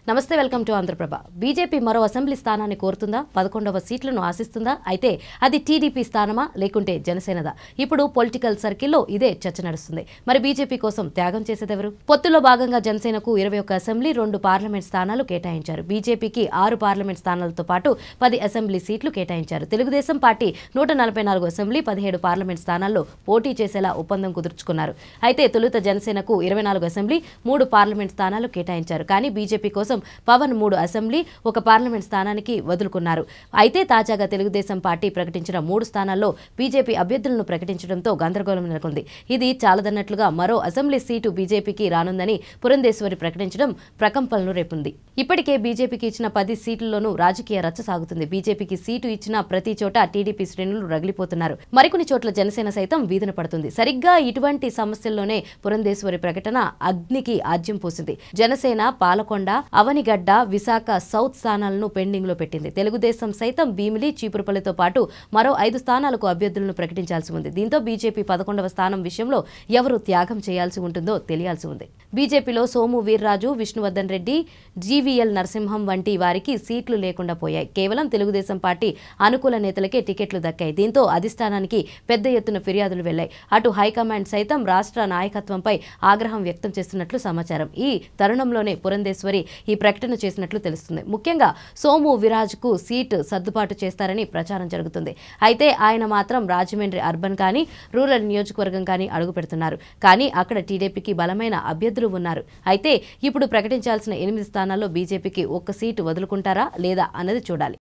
నమస్తే welcome to Andhraprabha. BJP మరో assembly స్థానాన్ని కోరుతుందా? 11వ సీట్లను ఆశిస్తుందా? అయితే అది టీడీపీ స్థానమా లేకుంటే జనసేనదా? ఇప్పుడు పొలిటికల్ సర్కిల్లో ఇదే చర్చ నడుస్తుంది. మరి బీజేపీ కోసం త్యాగం చేసేదెవరు? పొత్తులో భాగంగా జనసేనకు 21 అసెంబ్లీ, 2 పార్లమెంట్ స్థానాలు కేటాయించారు. బీజేపీకి 6 పార్లమెంట్ స్థానాలతో పాటు 10 అసెంబ్లీ సీట్లు కేటాయించారు. తెలుగుదేశం పార్టీ 144 అసెంబ్లీ, 17 పార్లమెంట్ స్థానాల్లో పోటీ చేసేలా ఒప్పందం కుదుర్చుకున్నారు. అయితే తొలుత జనసేనకు 24 అసెంబ్లీ, 3 పార్లమెంట్ స్థానాలు కేటాయించారు. కానీ బీజేపీ కోసం పవన్ 3 అసెంబ్లీ, 1 పార్లమెంట్ స్థానానికి వదులుకున్నారు. అయితే తాజాగా తెలుగుదేశం పార్టీ ప్రకటించిన 3 స్థానాల్లో బీజేపీ అభ్యర్థులను ప్రకటించడంతో గందరగోళం నెలకొంది. ఇది చాలదన్నట్లుగా మరో అసెంబ్లీ సీటు బీజేపీకి రానుందని పురంధేశ్వరి ప్రకటించడం ప్రకంపనలు రేపుంది. ఇప్పటికే బీజేపీకి ఇచ్చిన 10 సీట్లలోనూ రాజకీయ రచ్చ సాగుతుంది. బీజేపీకి సీటు ఇచ్చిన ప్రతి చోట టీడీపీ శ్రేణులు రగిలిపోతున్నారు. మరికొన్ని చోట్ల జనసేన సైతం వీధిన పడుతుంది. సరిగ్గా ఇటువంటి సమస్యల్లోనే పురంధేశ్వరి ప్రకటన అగ్నికి ఆజ్యం పోసింది. జనసేన పాలకొండ, అవనిగడ్డ, విశాఖ సౌత్ స్థానాలను పెండింగ్ లో పెట్టింది. తెలుగుదేశం సైతం భీమిలి, చీపురుపల్లితో పాటు మరో 5 స్థానాలకు అభ్యర్థులను ప్రకటించాల్సి ఉంది. దీంతో బీజేపీ 11వ స్థానం విషయంలో ఎవరు త్యాగం చేయాల్సి ఉంటుందో తెలియాల్సి ఉంది. బీజేపీలో సోము వీర్రాజు, విష్ణువర్ధన్ రెడ్డి, జీవీఎల్ నరసింహం వంటి వారికి సీట్లు లేకుండా పోయాయి. కేవలం తెలుగుదేశం పార్టీ అనుకూల నేతలకే టికెట్లు దక్కాయి. దీంతో అధిష్టానానికి పెద్ద ఎత్తున ఫిర్యాదులు వెళ్లాయి. అటు హైకమాండ్ సైతం రాష్ట్ర నాయకత్వంపై ఆగ్రహం వ్యక్తం చేస్తున్నట్లు సమాచారం. ఈ తరుణంలోనే పురంధేశ్వరి ఈ ప్రకటన చేసినట్లు తెలుస్తుంది. ముఖ్యంగా సోము వీర్రాజుకు సీటు సర్దుబాటు చేస్తారని ప్రచారం జరుగుతుంది. అయితే ఆయన మాత్రం రాజమండ్రి అర్బన్ కానీ, రూరల్ నియోజకవర్గం కానీ అడుగు పెడుతున్నారు. కానీ అక్కడ టీడీపీకి బలమైన అభ్యర్థులు ఉన్నారు. అయితే ఇప్పుడు ప్రకటించాల్సిన 8 స్థానాల్లో బీజేపీకి 1 సీటు వదులుకుంటారా లేదా అన్నది చూడాలి.